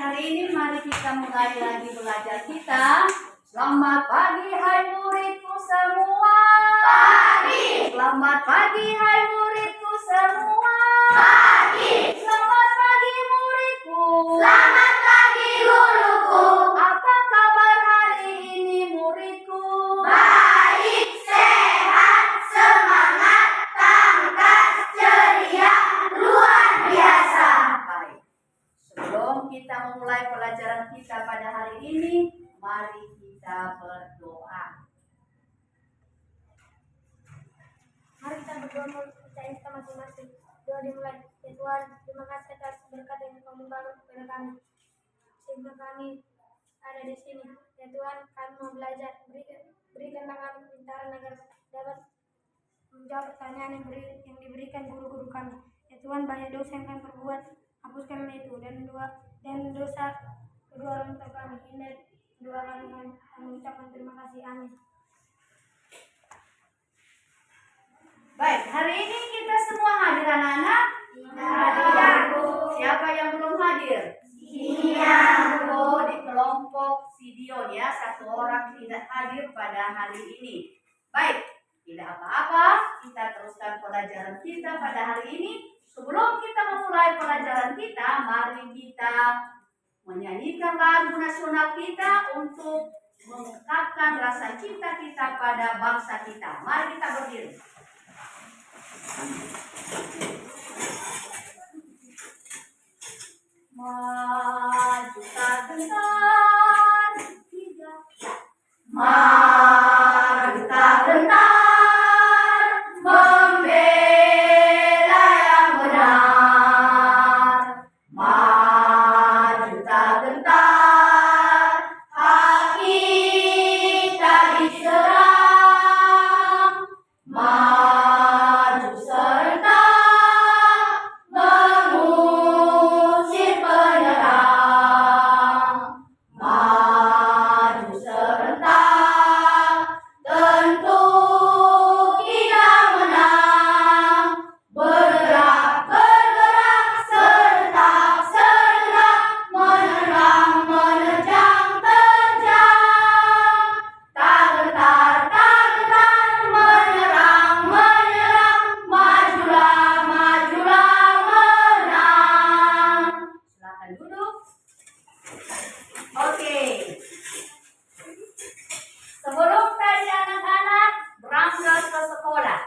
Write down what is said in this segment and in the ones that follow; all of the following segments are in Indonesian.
hari ini mari kita mulai lagi belajar kita. Selamat pagi hai muridku semua. Pagi. Selamat pagi hai muridku semua. Pagi. Selamat pagi muridku. Selamat pagi guruku. Apa kabar hari ini muridku? Baik, sehat, semangat, tangkas, ceria, luar biasa. Baik. Sebelum kita memulai pelajaran kita pada hari ini, mari kita berdoa. Mari kita berdoa mencari kita masing-masing. Doa dimulai. Ya Tuhan, terima kasih atas berkat yang Kamu bangun kepada kami, sehingga kami ada di sini. Ya Tuhan, kami mau belajar. Berikanlah kami kepintaran agar dapat menjawab pertanyaan yang diberikan guru-guru kami. Ya Tuhan, banyak dosa yang kami perbuat, hapuskan itu dan dosa kedua orang tua kami. Ini doa kami mengucapkan terima kasih. Amin. Baik, hari ini kita semua hadir anak-anak? Hadir, Bu. Siapa yang belum hadir? Siang, Bu. Di kelompok Sidion ya, satu orang tidak hadir pada hari ini. Baik, tidak apa-apa, kita teruskan pelajaran kita pada hari ini. Sebelum kita memulai pelajaran kita, mari kita menyanyikan lagu nasional kita untuk mengungkapkan rasa cinta kita pada bangsa kita. Mari kita berdiri. Maju tak gentar, tiga. Maju tak gentar, membela yang benar. Maju tak gentar, hak kita diserang. Maju serentak, mengusir penyerang. Maju serentak, tentu kita menang. Bergerak, serentak, menerang, menerjang, terjang. Tak gentar, menyerang, majulah, menang. Silakan duduk. Oke. Sebelum tadi anak-anak berangkat ke sekolah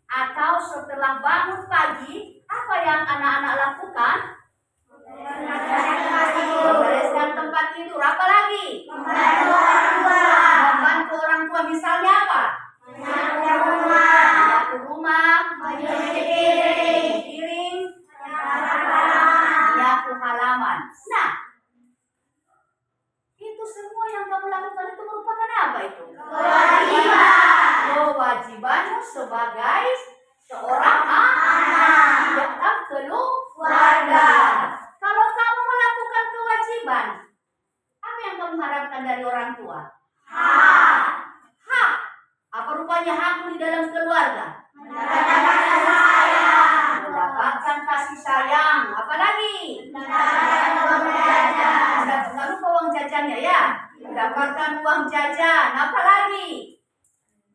atau setelah bangun pagi, apa yang anak-anak lakukan? Membereskan tempat tidur. Apa lagi? Membantu orang tua. Misalnya apa? Menyapu rumah, piring, menyapu halaman. Nah, itu semua yang kamu lakukan itu merupakan apa itu? Kewajibanmu sebagai seorang anak dalam keluarga. Kalau kamu melakukan kewajiban, apa yang kamu harapkan dari orang tua? Hak. Apa rupanya hakmu di dalam keluarga? Mendapatkan kasih sayang. Apa lagi? Jangan lupa uang jajannya ya. Mendapatkan uang jajan. Apa lagi?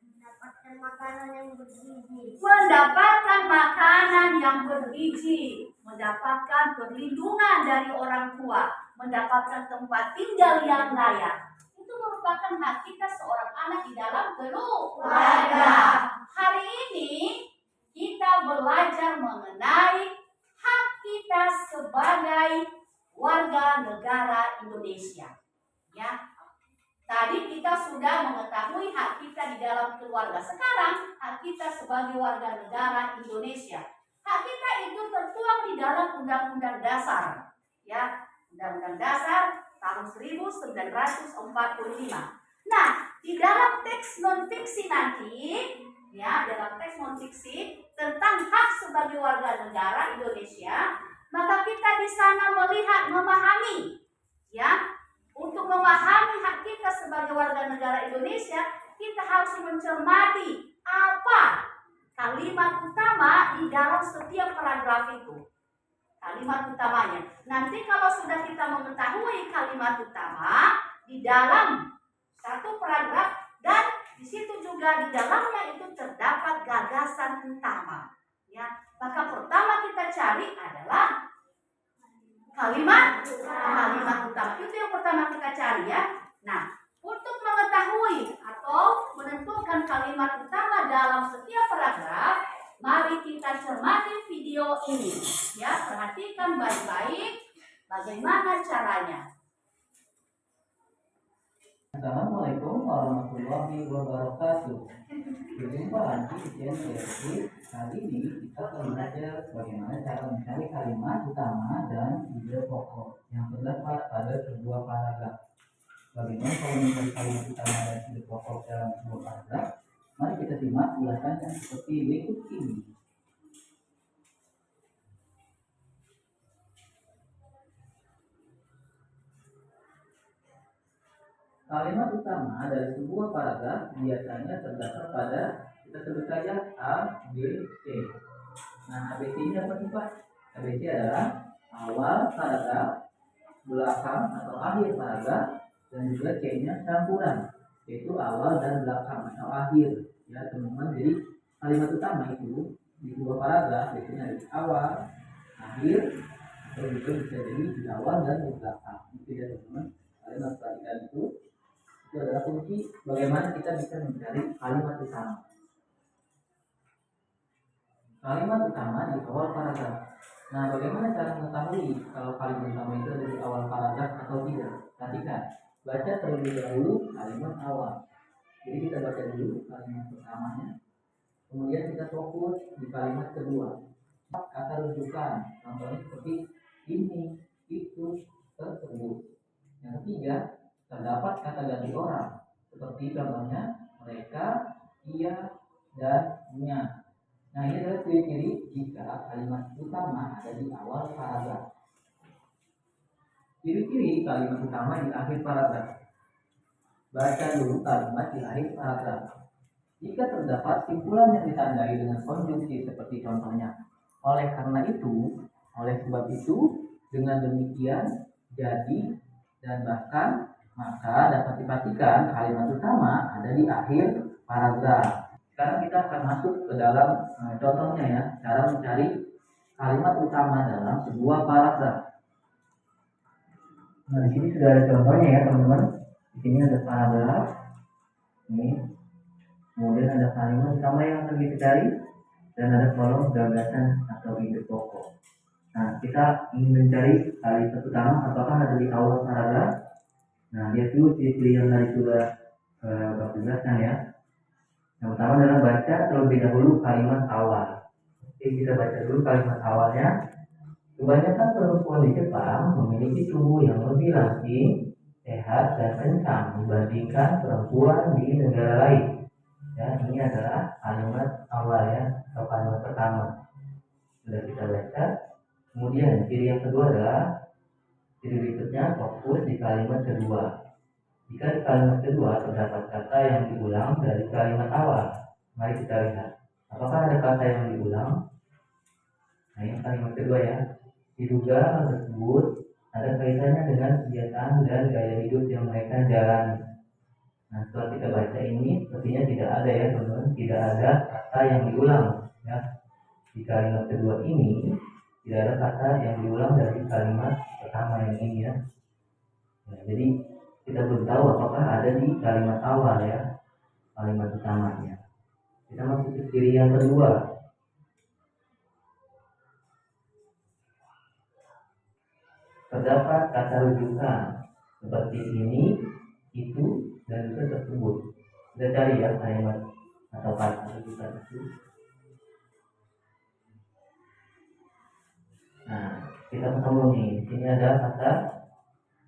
Mendapatkan makanan yang bergizi. Mendapatkan makanan yang bergizi. Mendapatkan perlindungan dari orang tua. Mendapatkan tempat tinggal yang layak. Itu merupakan hak kita seorang anak di dalam keluarga. Hari ini kita belajar mengenai hak kita sebagai warga negara Indonesia. Ya. Tadi kita sudah mengetahui hak kita di dalam keluarga. Sekarang hak kita sebagai warga negara Indonesia. Hak kita itu tertuang di dalam Undang-Undang Dasar. Ya, Undang-Undang Dasar tahun 1945. Nah, di dalam teks non-fiksi nanti, ya, dalam teks non-fiksi tentang hak sebagai warga negara Indonesia, maka kita di sana melihat, memahami, ya, untuk memahami hak kita sebagai warga negara Indonesia, kita harus mencermati apa kalimat utama di dalam setiap paragraf itu. kalimat utamanya. Nanti kalau sudah kita mengetahui kalimat utama di dalam satu paragraf dan di situ juga di dalamnya itu terdapat gagasan utama. Ya, maka pertama kita cari adalah kalimat utama. Itu yang pertama kita cari ya. Nah, untuk mengetahui atau menentukan kalimat utama dalam setiap paragraf, mari kita cermati video ini. Ya, perhatikan baik-baik bagaimana caranya. Assalamualaikum warahmatullahi wabarakatuh. Berjumpa lagi di channel. Kali ini kita akan belajar bagaimana cara mencari kalimat utama dan ide pokok yang terdapat pada sebuah paragraf. Bagaimana kalau mencari kalimat utama dan ide pokok dalam sebuah paragraf? Mari kita simak ulasannya seperti berikut ini. Kalimat utama dari sebuah paragraf biasanya terdapat pada, kita sebut saja A, B, C. Nah, ABC ini apa sih Pak? ABC adalah awal paragraf, belakang atau akhir paragraf, dan juga C-nya campuran, yaitu awal dan belakang atau akhir. Ya teman-teman, jadi kalimat utama itu di sebuah paragraf biasanya di awal, akhir, atau juga bisa jadi di awal dan di belakang. Itu ya teman-teman, kalimat perhatikan itu adalah kunci bagaimana kita bisa mencari kalimat utama. Kalimat utama di awal paragraf. Nah, bagaimana cara mengetahui kalau kalimat utama itu ada di awal paragraf atau tidak? Perhatikan, baca terlebih dahulu kalimat awal. Jadi kita baca dulu kalimat pertamanya, kemudian kita fokus di kalimat kedua. Kata rujukan, contohnya seperti ini, itu, tersebut. Yang ketiga, terdapat kata ganti orang, seperti contohnya mereka, ia, dan nya. Nah, ini adalah ciri-ciri jika kalimat utama ada di awal paragraf. Ciri-ciri kalimat utama di akhir paragraf. Baca dulu kalimat di akhir paragraf. Jika terdapat simpulan yang ditandai dengan konjungsi seperti contohnya oleh karena itu, oleh sebab itu, dengan demikian, jadi, dan bahkan, maka dapat dipastikan kalimat utama ada di akhir paragraf. Sekarang kita akan masuk ke dalam contohnya ya, cara mencari kalimat utama dalam sebuah paragraf. Nah, di sini sudah ada contohnya ya teman-teman. Di sini ada paragraf, ini, kemudian ada kalimat utama yang akan kita cari, dan ada kolom gagasan atau ide pokok. Nah, kita ingin mencari kalimat utama apakah ada di awal paragraf. Nah, dia dulu ciri-ciri yang tadi sudah Bapak jelaskan ya. Yang pertama adalah baca terlebih dahulu kalimat awal. Oke, kita baca dulu kalimat awalnya. Kebanyakan perempuan di Jepang memiliki tubuh yang lebih langsing, sehat, dan kencang dibandingkan perempuan di negara lain. Ya, ini adalah kalimat awal ya, atau kalimat pertama. Sudah kita baca. Kemudian ciri yang kedua adalah ciri berikutnya, fokus di kalimat kedua. Jika di kalimat kedua terdapat kata yang diulang dari kalimat awal, mari kita lihat. Apakah ada kata yang diulang? Nah, ini kalimat kedua ya. Diduga hal tersebut ada kaitannya dengan kegiatan dan gaya hidup yang mereka jalani. Nah, setelah kita baca ini, sepertinya tidak ada ya teman-teman, tidak ada kata yang diulang ya. Di kalimat kedua ini tidak ada kata yang diulang dari kalimat pertama yang ini ya. Nah, jadi kita belum tahu apakah ada di kalimat awal ya, kalimat utamanya. Kita masuk ke ciri yang kedua. Terdapat kata rujukan seperti ini, itu, dan juga tersebut. Kita cari ya kalimat atau kata rujukan itu. Nah, kita ketemu nih. Di sini ada kata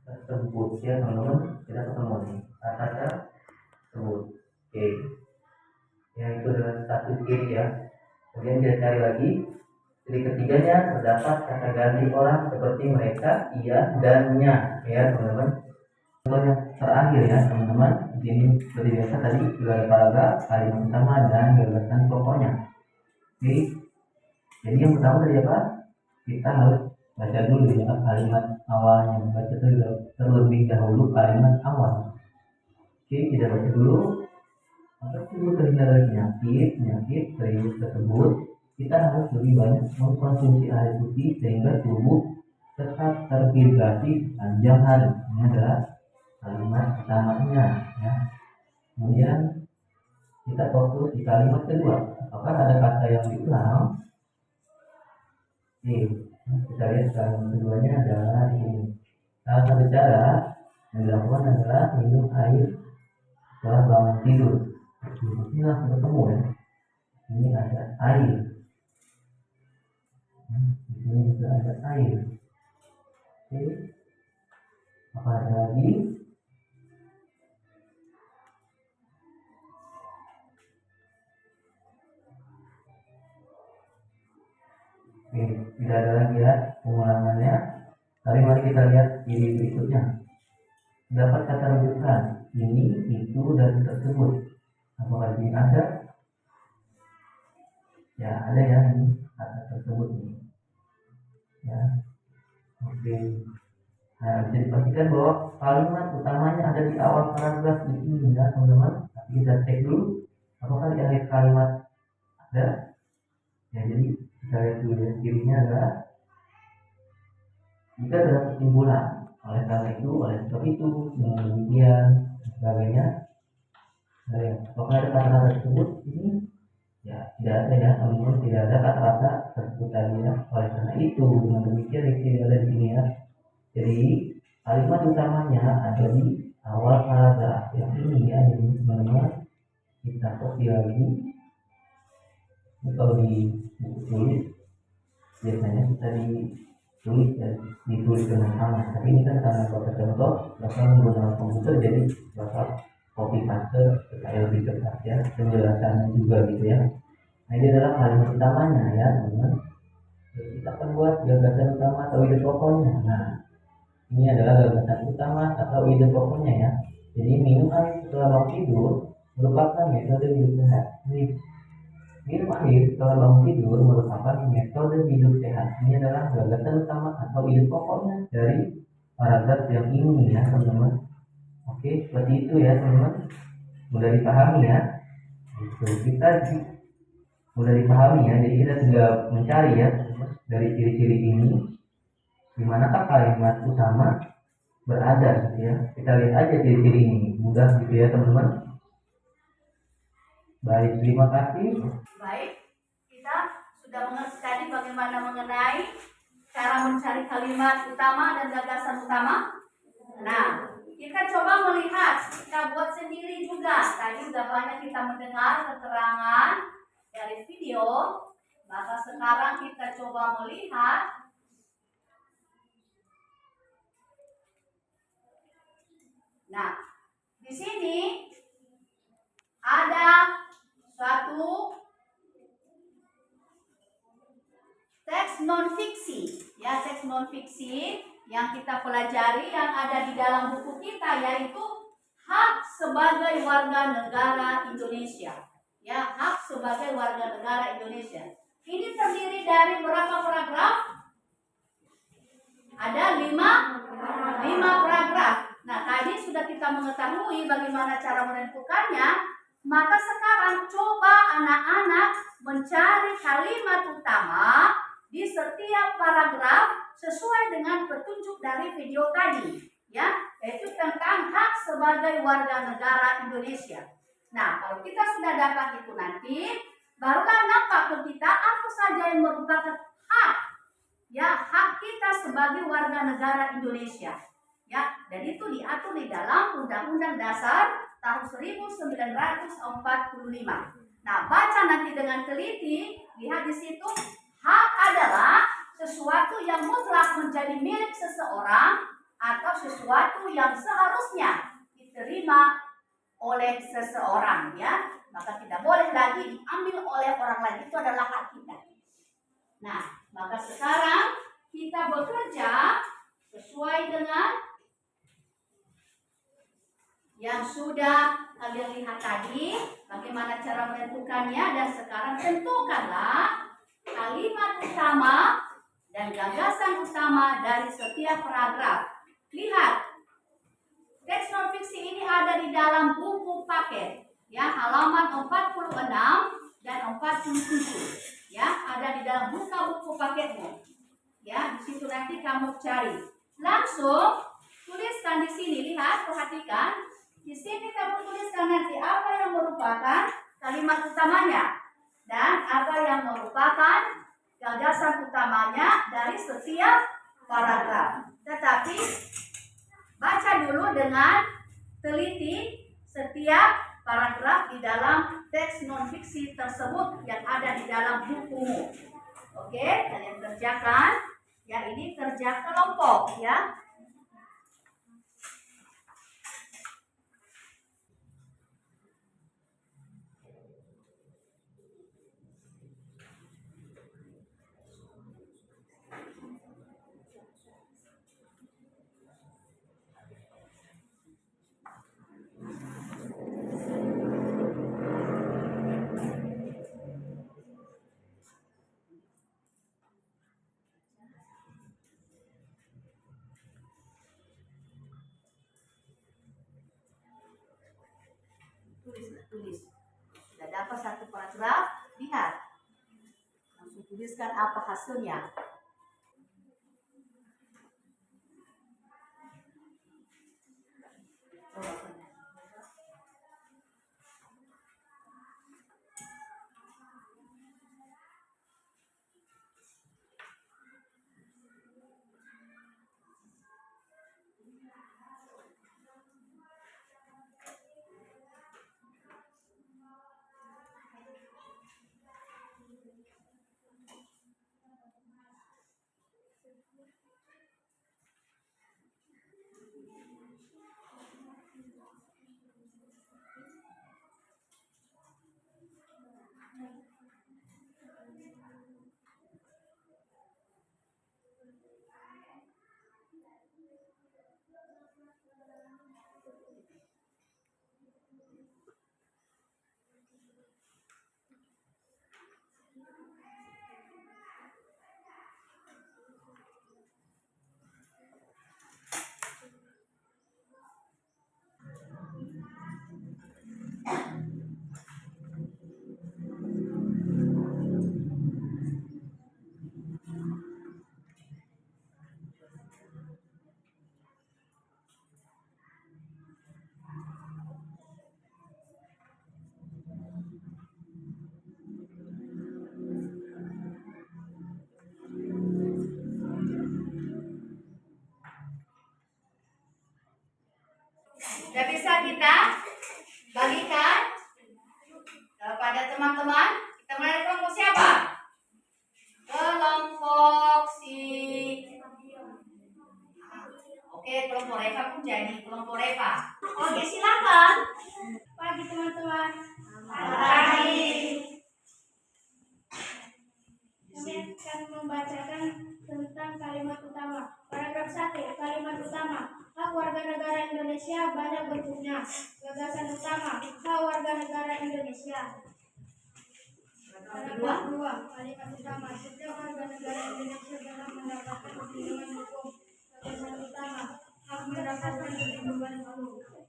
tersebut ya teman-teman. Kita ketemu nih kata tersebut. Oke. Yang itu adalah satu ciri ya. Kemudian kita cari lagi. Ciri ketiganya terdapat kata ganti orang seperti mereka, ia, dan nya ya teman-teman. Contoh yang terakhir ya teman-teman. Di sini seperti biasa tadi sudah ada paragraf, kalimat utama dan gagasan pokoknya. Oke. Jadi yang pertama tadi apa? Kita harus baca dulu ya kalimat awalnya, baca terlebih dahulu kalimat awal. Oke, kita baca dulu. Maka tersebut terjadi penyakit serius tersebut, kita harus lebih banyak mengkonsumsi air putih sehingga tubuh tetap terhidrasi sepanjang hari. Ini adalah kalimat pertamanya ya. Kemudian kita fokus di kalimat kedua. Apakah ada kata yang diulang? Oke, kita lihat kalimat keduanya adalah ini. Salah satu cara yang dilakukan adalah minum air setelah bangun tidur. Ini langsung ketemu ya. Ini ada air. Di sini juga ada air. Oke. Apa ada lagi? Oke, tidak ada lagi ya pengulangannya. Tapi mari kita lihat di berikutnya. Dapat kata rujukan ini, itu, dan tersebut. Apakah ini ada? Ya ada ya, ini kata tersebut ini. Ya, oke. Nah, bisa dipastikan bahwa kalimat utamanya ada di awal paragraf ini ya teman-teman. Tapi kita cek dulu apakah di akhir kalimat ada. Ya, jadi kita lihat dulu ya, cirinya adalah jika ada kesimpulan oleh sebab itu dengan demikian dan sebagainya. Nah, ya, apakah ada kata-kata tersebut ini? Ya, tidak ada ya teman-teman, tidak ada kata-kata tersebut tadi ya. Oleh karena itu dengan demikian tidak ada di sini ya. Jadi kalimat utamanya ada di awal paragraf yang ini ya. Jadi teman-teman kita copy lagi. Ini kalau di buku tulis biasanya kita ditulis ya, ditulis dengan sama. Tapi ini kan karena bapak contoh bapak menggunakan komputer, jadi bapak copy paste supaya lebih cepat ya penjelasannya juga gitu ya. Nah, ini adalah kalimat utamanya ya teman-teman. Kita akan buat gagasan utama atau ide pokoknya. Nah, ini adalah gagasan utama atau ide pokoknya ya. Jadi minum air setelah bangun tidur merupakan metode hidup sehat. Minum air setelah bangun tidur merupakan metode hidup sehat. Ini adalah gagasan utama atau ide pokoknya dari paragraf yang ini ya teman-teman. Oke, seperti itu ya teman-teman. Mudah dipahami ya. Kita mudah dipahami ya. Jadi kita tinggal mencari ya dari ciri-ciri ini di manakah kalimat utama berada gitu ya. Kita lihat aja ciri-ciri ini. Mudah gitu ya teman-teman. Baik, terima kasih. Baik, kita sudah mengerti tadi bagaimana mengenai cara mencari kalimat utama dan gagasan utama. Nah, kita coba melihat, kita buat sendiri juga. Tadi sudah banyak kita mendengar keterangan dari video, maka sekarang kita coba melihat. Nah, di sini ada suatu teks non-fiksi, ya teks non-fiksi yang kita pelajari yang ada di dalam buku kita, yaitu hak sebagai warga negara Indonesia. Ya, hak sebagai warga negara Indonesia. Ini terdiri dari berapa paragraf? Ada 5 paragraf. Nah, tadi sudah kita mengetahui bagaimana cara menentukannya. Maka sekarang coba anak-anak mencari kalimat utama di setiap paragraf sesuai dengan petunjuk dari video tadi, ya, yaitu tentang hak sebagai warga negara Indonesia. Nah, kalau kita sudah dapat itu nanti, barulah nampak ke kita apa saja yang merupakan hak, ya, hak kita sebagai warga negara Indonesia, ya, dan itu diatur di dalam Undang-Undang Dasar tahun 1945. Nah, baca nanti dengan teliti, lihat di situ, hak adalah sesuatu yang mutlak menjadi milik seseorang atau sesuatu yang seharusnya diterima oleh seseorang, ya. Maka tidak boleh lagi diambil oleh orang lain, itu adalah hak kita. Nah, maka sekarang kita bekerja sesuai dengan yang sudah kalian lihat tadi, bagaimana cara menentukannya, dan sekarang tentukanlah kalimat utama dan gagasan utama dari setiap paragraf. Lihat, teks non fiksi ini ada di dalam buku paket, ya, halaman 46 dan 47, ya, ada di dalam buku paketmu, ya. Di situ nanti kamu cari. Langsung tuliskan di sini, lihat, perhatikan. Di sini kamu tuliskan nanti apa yang merupakan kalimat utamanya dan apa yang merupakan gagasan utamanya dari setiap paragraf. Tetapi baca dulu dengan teliti setiap paragraf di dalam teks non-fiksi tersebut yang ada di dalam bukumu. Oke, kalian kerjakan. Ya, ini kerja kelompok, ya. Tulis. Sudah dapat satu paragraf, lihat. Langsung tuliskan apa hasilnya. Sudah bisa kita bagikan kepada teman-teman. Kita mulai dari kelompok siapa? Kelompok si. Oke, kelompok Reva pun jadi kelompok Reva. Oke, silakan. Pagi teman-teman. Pagi. Kami akan membacakan tentang kalimat utama. Paragraf 1, kalimat utama. Hak warga negara Indonesia banyak bentuknya. Gagasan utama. Hak warga negara Indonesia. Paragraf 2, kalimat utama. Setiap warga negara Indonesia dalam mendapatkan perlindungan hukum. Gagasan utama. Hak mendapatkan perlindungan hukum.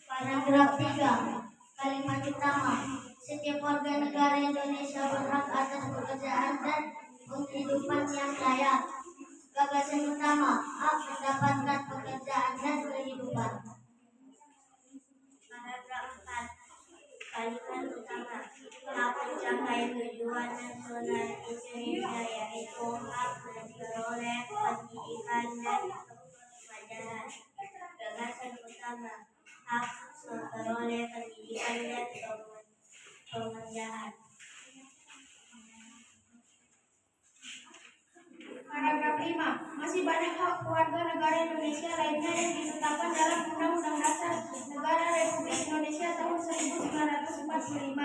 Paragraf 3, kalimat utama. Setiap warga negara Indonesia berhak atas pekerjaan dan penghidupan yang layak. Gagasan utama, hak mendapatkan pekerjaan dan kehidupan. Paragraf 4, kalimat utama. Hak mencapai tujuan nasional Indonesia yaitu hak memperoleh pendidikan dan pelajaran. Gagasan utama, hak memperoleh pendidikan dan pekerjaan. Paragraf 5. Masih banyak hak warga negara Indonesia lainnya yang ditetapkan dalam Undang-Undang Dasar Negara Republik Indonesia tahun 1945.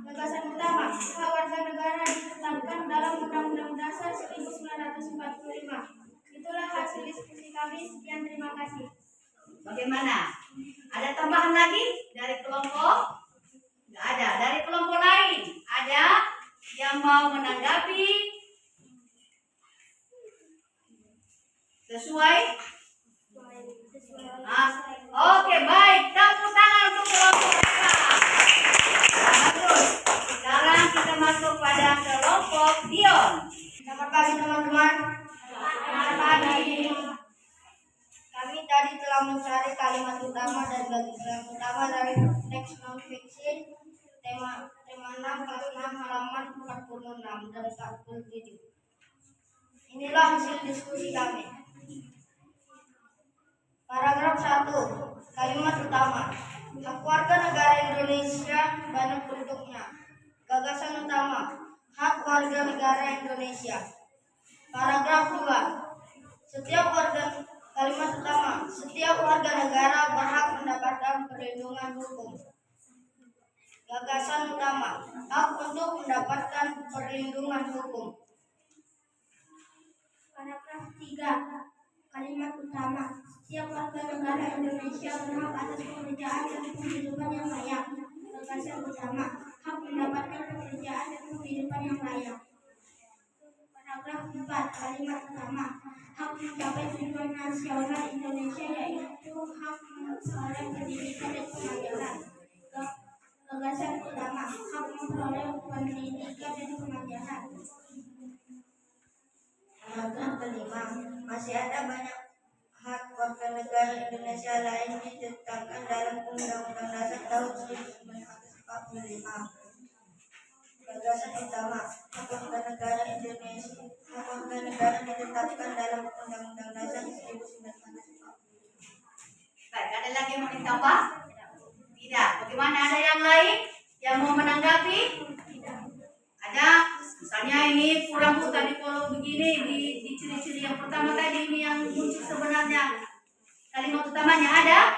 Gagasan utama, hak warga negara ditetapkan dalam Undang-Undang Dasar 1945. Itulah hasil diskusi kami. Sekian, terima kasih. Bagaimana? Ada tambahan lagi dari kelompok? Tidak ada. Dari kelompok lain ada yang mau menanggapi Dion. Selamat pagi teman-teman. Selamat pagi. Kami tadi telah mencari kalimat utama dan gagasan utama dari teks non-fiction tema 6 kelas 6 halaman 46 dan 47. Inilah hasil diskusi kami. Paragraf 1. Kalimat utama. Hak warga negara Indonesia banyak bentuknya. Gagasan utama. Hak warga negara Indonesia. Paragraf 2. Kalimat utama. Setiap warga negara berhak mendapatkan perlindungan hukum. Gagasan utama. Hak untuk mendapatkan perlindungan hukum. Paragraf 3. Kalimat utama. Setiap warga negara Indonesia berhak atas pekerjaan dan penghidupan yang layak. Gagasan utama. Hak mendapatkan pekerjaan dan penghidupan yang layak. Paragraf 4. Kalimat utama. Hak mencapai tujuan nasional Indonesia yaitu hak memperoleh pendidikan dan pengajaran. Gagasan utama. Hak memperoleh pendidikan dan pengajaran. Paragraf 5. Masih ada banyak hak warga negara Indonesia lain ditetapkan dalam Undang-Undang Dasar tahun 1945. Gagasan utama. Hak warga negara Indonesia. Hak warga negara ditetapkan dalam Undang-Undang Dasar 1945. Baik, ada lagi yang mau ditambah? Tidak. Bagaimana, ada yang lain yang mau menanggapi? Ada. Misalnya ini kurang bu tadi kalau begini di ciri-ciri yang pertama tadi ini yang muncul sebenarnya kalimat utamanya ada?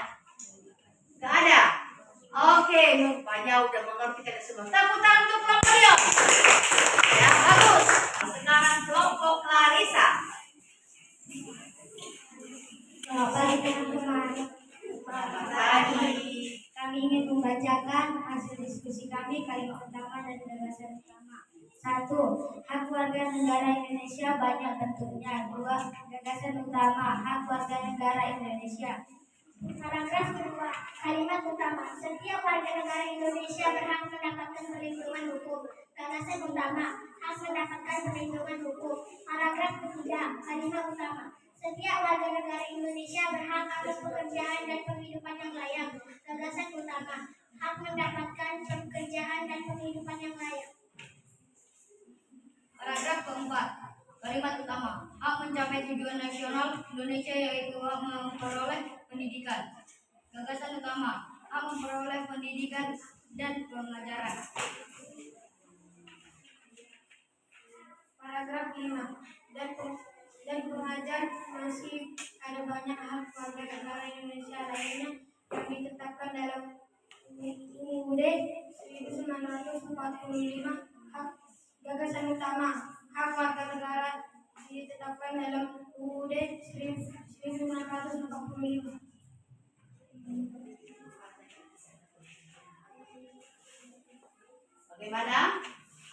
Tidak ada. Oke, rupanya udah mengerti kita semua. Tepuk tangan untuk kelompok Dion. Ya, bagus. Sekarang kelompok Clarissa. Selamat pagi teman-teman. Selamat pagi. Kami ingin membacakan hasil diskusi kami kalimat utama dan gagasan utama. 1. Hak warga negara Indonesia banyak bentuknya. 2. Gagasan utama. Hak warga negara Indonesia. Paragraf 2. Kalimat utama. Setiap warga negara Indonesia berhak mendapatkan perlindungan hukum. Gagasan utama. Hak mendapatkan perlindungan hukum. Paragraf 3. Kalimat utama. Setiap warga negara Indonesia berhak atas pekerjaan dan penghidupan yang layak. Gagasan utama. Hak mendapatkan pekerjaan dan penghidupan yang layak. Paragraf keempat. Kalimat utama. Hak mencapai tujuan nasional Indonesia yaitu hak memperoleh pendidikan. Gagasan utama. Hak memperoleh pendidikan dan pengajaran. Paragraf 5. Dan pengajar masih ada banyak hak warga negara Indonesia lainnya yang ditetapkan dalam UUD 1945. Gagasan utama. Hak warga negara ditetapkan dalam UUD 1945. Bagaimana?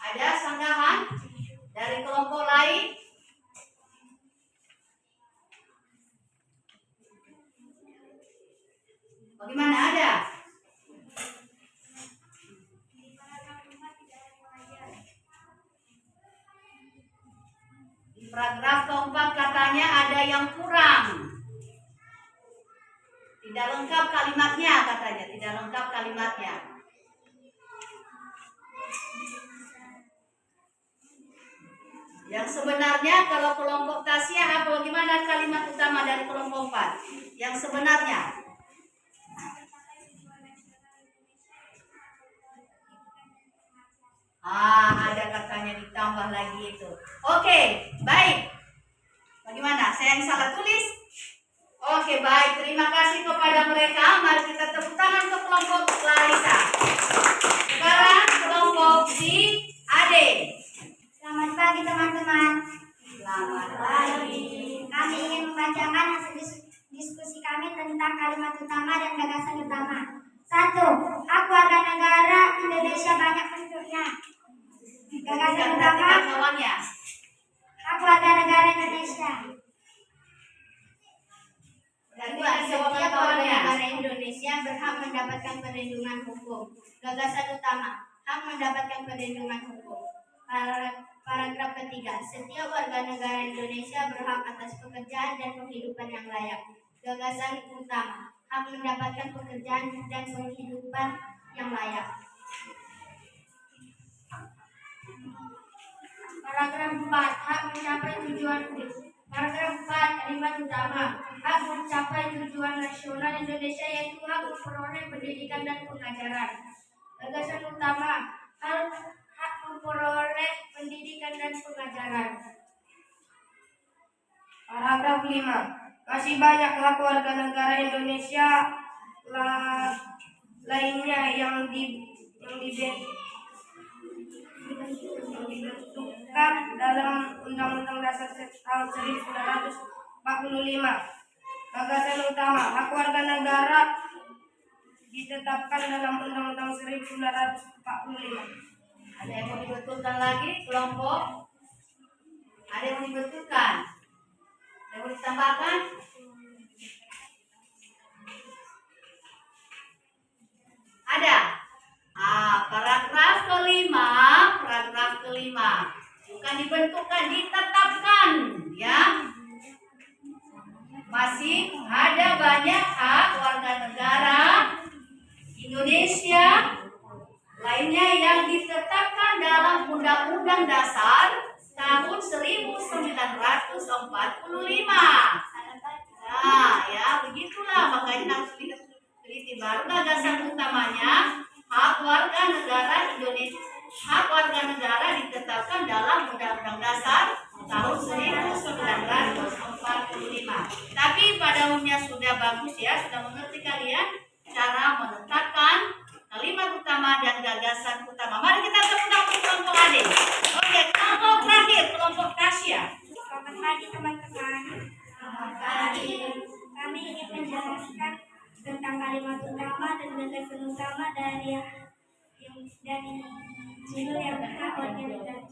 Ada sanggahan dari kelompok lain? Bagaimana, ada? Di paragraf keempat katanya ada yang kurang. Tidak lengkap kalimatnya katanya, tidak lengkap kalimatnya. Yang sebenarnya kalau kelompok Tasya apa bagaimana kalimat utama dari kelompok 4? Yang sebenarnya ada katanya ditambah lagi itu. Oke, baik. Bagaimana? Saya yang salah tulis? Oke, baik. Terima kasih kepada mereka. Mari kita tepuk tangan untuk kelompok Clarissa. Sekarang kelompok di Ade. Selamat pagi teman-teman. Selamat pagi. Kami ingin membacakan hasil diskusi kami tentang kalimat utama dan gagasan utama. 1. Hak warga negara Indonesia banyak bentuknya. Gagasan utama. Hak warga negara Indonesia. Setiap warga negara Indonesia berhak mendapatkan perlindungan hukum. Gagasan utama. Hak mendapatkan perlindungan hukum. Paragraf ketiga, setiap warga negara Indonesia berhak atas pekerjaan dan penghidupan yang layak. Gagasan utama, hak mendapatkan pekerjaan dan penghidupan yang layak. Paragraf 4, hak mencapai tujuan. Paragraf 4, kalimat utama, hak mencapai tujuan nasional Indonesia yaitu hak memperoleh pendidikan dan pengajaran. Gagasan utama, hak memperoleh pendidikan dan pengajaran. Paragraf 5, masih banyak hak warga negara Indonesia lainnya yang dibentukkan dalam Undang-Undang Dasar tahun 1945. Gagasan utama, hak warga negara ditetapkan dalam Undang-Undang 1945. Ada yang mau dibetulkan lagi kelompok? Ada yang mau dibetulkan? Ada yang mau ditambahkan? Ada. Paragraf kelima. Bukan dibentukkan, ditetapkan, ya. Masih ada banyak hak warga negara Indonesia lainnya yang ditetapkan dalam Undang-Undang Dasar tahun 1945. Nah, ya begitulah, makanya harus teliti. Baru gagasan utamanya, hak warga negara Indonesia, hak warga negara ditetapkan dalam Undang-Undang Dasar tahun 1945. Tapi pada umumnya sudah bagus ya, sudah mengerti kalian cara menetapkan kalimat utama dan gagasan utama. Mari kita tepuk tangan kelompok adik. Oke, kelompok terakhir, kelompok Tasya. Selamat pagi teman-teman. Selamat pagi. Kami ingin menjelaskan tentang kalimat utama dan gagasan utama dari judul yang hak warga negara.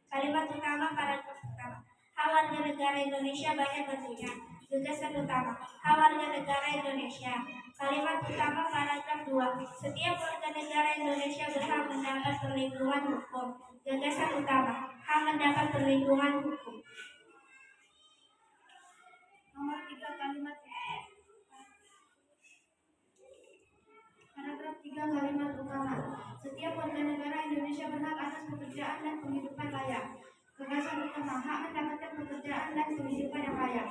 Kalimat utama paragraf pertama. Hak warga negara Indonesia banyak bentuknya. Gagasan utama, hak warga negara Indonesia. Kalimat utama paragraf 2. Setiap warga negara Indonesia berhak mendapat perlindungan hukum. Gagasan utama, hak mendapat perlindungan hukum. Nomor 3 kalimat. Paragraf 3 kalimat utama. Setiap warga negara Indonesia berhak atas pekerjaan dan penghidupan layak. Gagasan utama, hak mendapatkan pekerjaan dan penghidupan yang layak.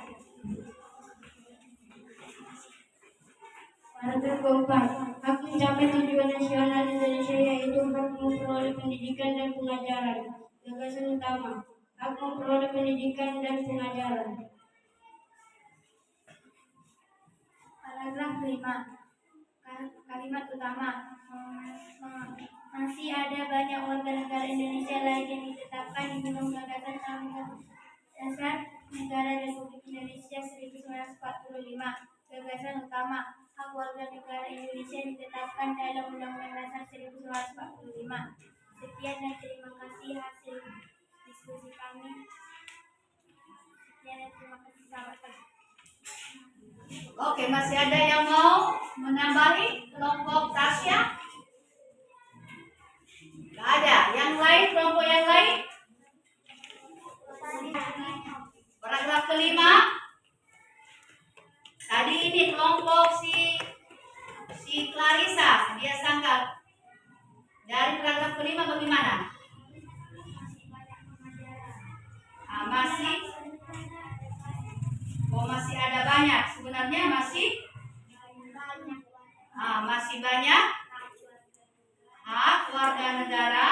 Paragraf keempat, hak mencapai tujuan nasional Indonesia yaitu hak memperoleh pendidikan dan pengajaran. Gagasan utama, hak memperoleh pendidikan dan pengajaran. Paragraf 5 kalimat utama. Masih ada banyak warga negara Indonesia lain yang ditetapkan di dalam gagasan Dasar Negara Republik Indonesia 1945. Gagasan utama, hak warga negara Indonesia ditetapkan dalam Undang-Undang Dasar 1945. Sekian dan terima kasih hasil diskusi kami. Sekian dan terima kasih, selamat pagi. Oke, masih ada yang mau menambahi kelompok Tasya? Gak ada. Yang lain, kelompok yang lain? Paragraf kelima. Tadi ini kelompok si Clarissa, dia sangka. Dari paragraf kelima bagaimana? Masih ada banyak. Sebenarnya masih banyak hak warga negara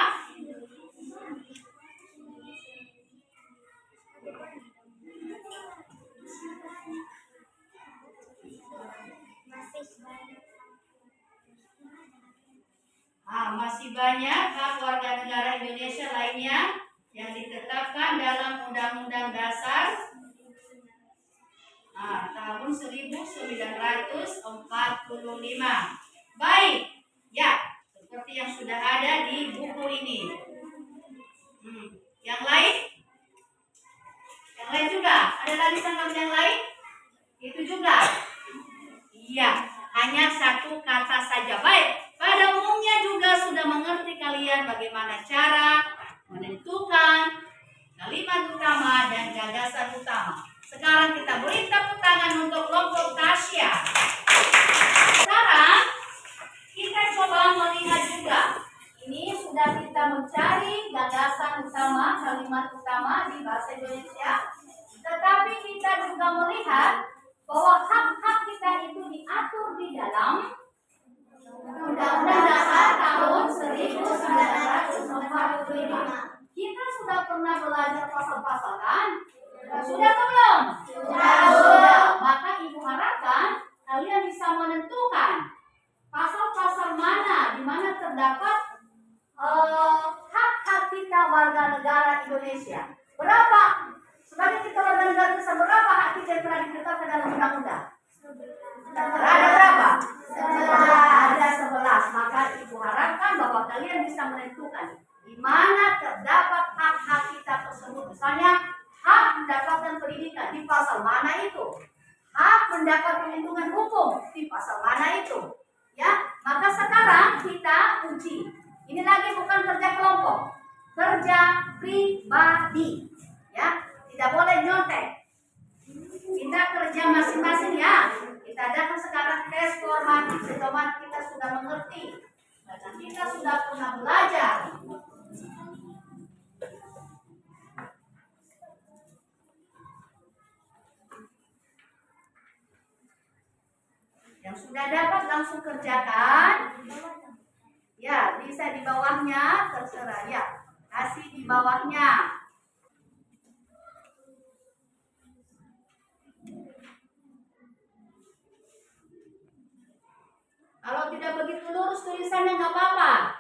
masih banyak hak warga negara Indonesia lainnya yang ditetapkan dalam Undang-Undang Dasar tahun 1945. Baik, ya, seperti yang sudah ada di buku ini. Yang lain? Yang lain juga? Ada lagi tanggapan yang lain? Itu juga? Iya, hanya satu kata saja. Baik, pada umumnya juga sudah mengerti kalian bagaimana cara menentukan kalimat utama dan gagasan utama. Sekarang kita beri tepuk tangan untuk kelompok Tasya. Sekarang kita coba melihat juga. Ini sudah kita mencari gagasan utama, kalimat utama di bahasa Indonesia. Tetapi kita juga melihat bahwa hak-hak kita itu diatur di dalam Undang-Undang Dasar tahun 1945. Kita sudah pernah belajar pasal-pasal kan? Sudah atau belum? Sudah. Maka ibu harapkan kalian bisa menentukan pasal-pasal mana di mana terdapat hak-hak kita warga negara Indonesia. Berapa? Sebagai kita warga negara Indonesia, berapa hak kita yang telah ditetapkan dalam undang-undang? Ada berapa? 11. Ada 11. Maka ibu harapkan bahwa kalian bisa menentukan di mana terdapat hak-hak kita tersebut. Misalnya hak mendapatkan pendidikan di pasal mana itu? Hak mendapat perlindungan hukum di pasal mana itu? Ya, maka sekarang kita uji. Ini lagi bukan kerja kelompok, kerja pribadi. Ya, tidak boleh nyontek. Kita kerja masing-masing ya. Kita adakan sekarang tes formatif sejauh kita sudah mengerti dan kita sudah pernah belajar. Yang sudah dapat langsung kerjakan. Ya, bisa di bawahnya, terserah ya. Kasih di bawahnya. Kalau tidak begitu lurus tulisannya nggak apa-apa.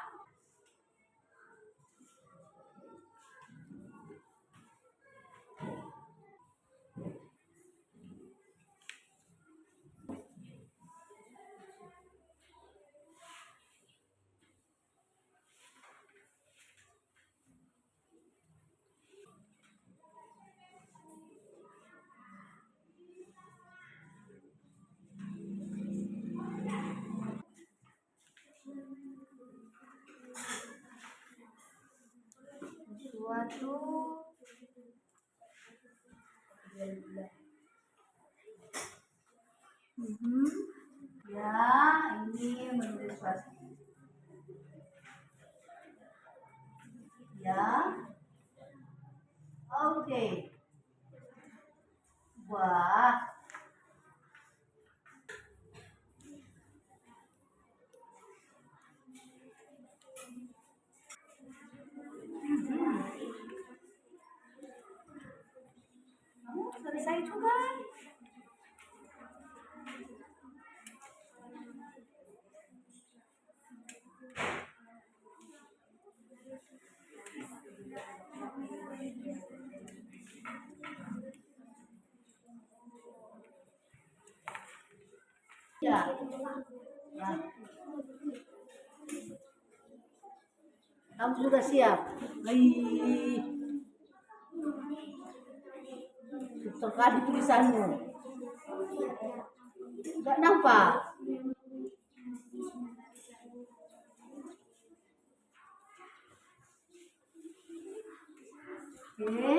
Suatu ya, ini menulis suatu ya. Oke. Wah. Kamu selesai juga. Ya. Ya. Kamu juga siap. Sekali tulisanmu. Enggak nampak. Oke.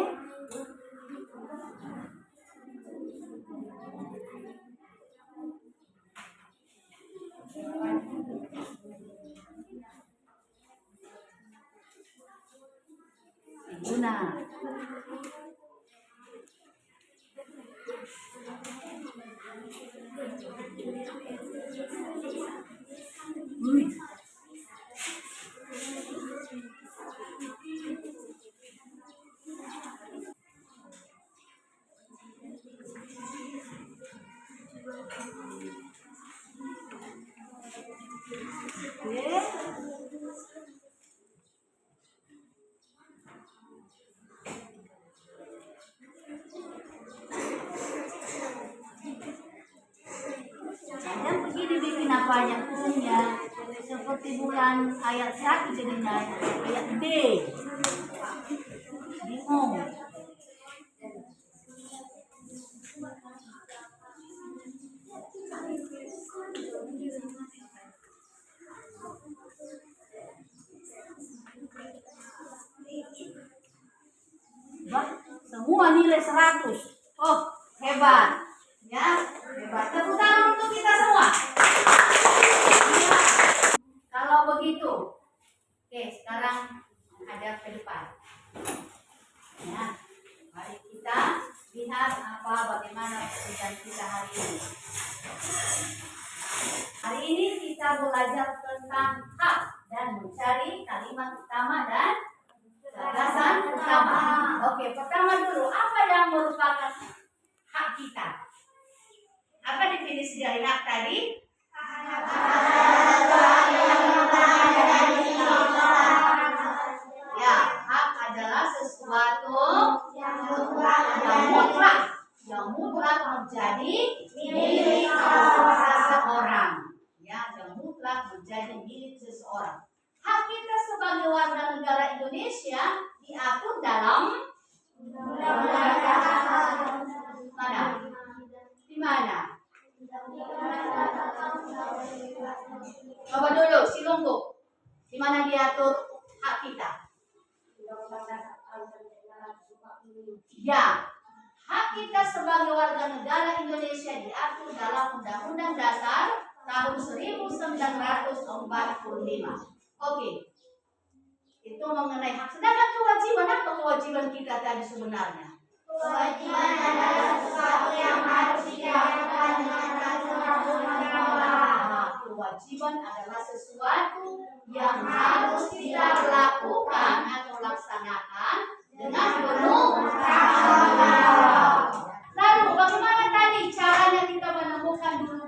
Guna. Dan begini bikin apa aja hukumnya seperti bulan ayat 1 jadinya ayat D. Bingung. Bah, semua nilai 100. Oh, hebat. Ya, hebat. Tepuk tangan untuk kita semua. Ya. Kalau begitu, oke, sekarang hadap ke depan. Ya, mari kita lihat bagaimana pekerjaan kita hari ini. Hari ini kita belajar tentang hak dan mencari kalimat utama dan gagasan utama. Oke, pertama dulu, apa yang merupakan hak kita? Apa definisi dari hak tadi? Ya, hak adalah sesuatu yang mutlak menjadi milik seseorang. Ya, yang mutlak menjadi milik seseorang. Hak kita sebagai warga negara Indonesia diatur dalam mana? Di mana? Coba dulu, Silunggu. Di mana diatur hak kita? Ya, hak kita sebagai warga negara Indonesia diatur dalam Undang-Undang Dasar tahun 1945. Oke. Itu mengenai hak. Sedangkan kewajiban, apa kewajiban kita tadi sebenarnya? Kewajiban adalah sesuatu yang harus dilakukan dengan Kewajiban adalah sesuatu yang harus dilakukan atau laksanakan dengan penuh tanggung jawab. Lalu bagaimana tadi caranya kita menemukan dulu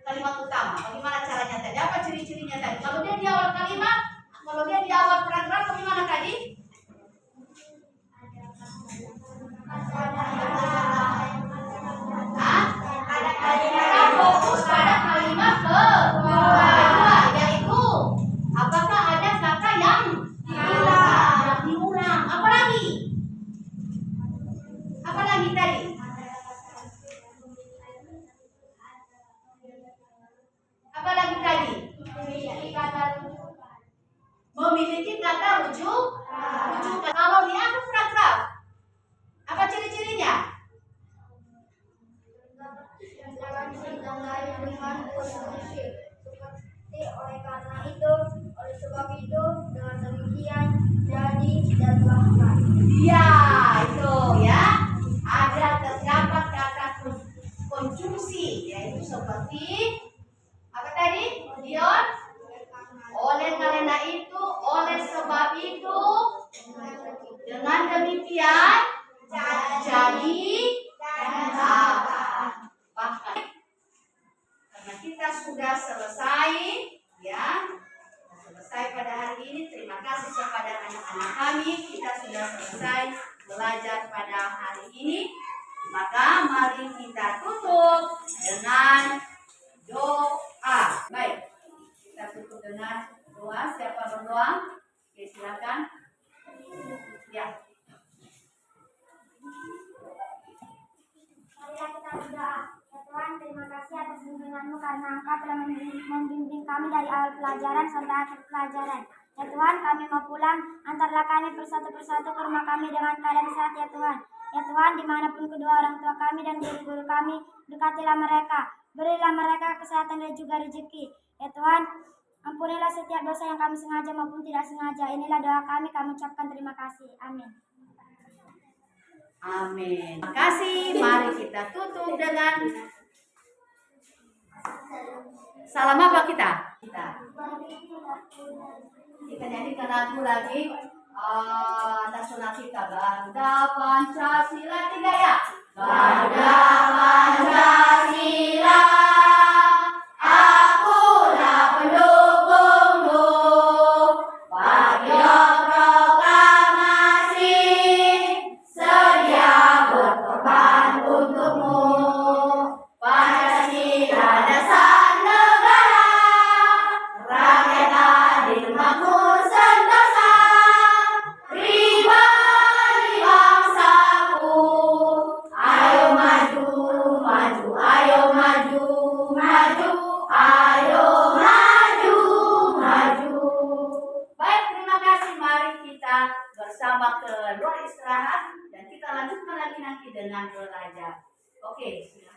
kalimat utama? Bagaimana caranya tadi? Apa ciri-cirinya tadi? Kalau dia di awal kalimat, kalau dia di awal paragraf, bagaimana tadi? Kita fokus pada kalimat kedua, yaitu apakah ada kata yang diulang? Apa lagi? Apa lagi tadi? Apa lagi tadi? Memiliki kata rujukan. Kalau di akhir paragraf, apa ciri-cirinya? Oleh karena itu, oleh sebab itu, dengan demikian, jadi dan bahkan. Ya, itu ya. Ada terdapat kata konjungsi, yaitu seperti apa tadi? Dion. Oleh karena itu, oleh sebab itu, dengan demikian, jadi dan bahkan. Karena kita sudah selesai, ya, selesai pada hari ini. Terima kasih kepada anak-anak kami. Kita sudah selesai belajar pada hari ini. Maka mari kita tutup dengan doa. Baik, kita tutup dengan doa. Siapa berdoa? Oke, silakan. Ya. Marilah kita berdoa. Ya Tuhan, terima kasih atas bimbingan-Mu karena Engkau telah membimbing kami dari awal pelajaran sampai akhir pelajaran. Ya Tuhan, kami mau pulang, antarlah kami persatu persatu ke rumah kami dengan keadaan sehat ya Tuhan. Ya Tuhan, dimanapun kedua orang tua kami dan guru-guru kami, berkatilah mereka, berilah mereka kesehatan dan juga rezeki. Ya Tuhan, ampunilah setiap dosa yang kami sengaja maupun tidak sengaja. Inilah doa kami ucapkan terima kasih. Amin. Amin. Terima kasih. Mari kita tutup dengan salam apa kita? Kita nyanyikan lagu lagi. Nasional kita, Bangga Pancasila, 3 ya. Bangga Pancasila, akulah pendukungmu. Patriot proklamasi, sedia berkorban untukmu. Pancasila dasar negara, rakyat adil makmur sentosa, pribadi bangsaku. Ayo maju, maju, ayo maju, maju, ayo maju, maju. Baik, terima kasih. Mari kita bersama ke ruang istirahat dan kita kita lanjutkan lagi nanti dengan belajar. Oke, silakan.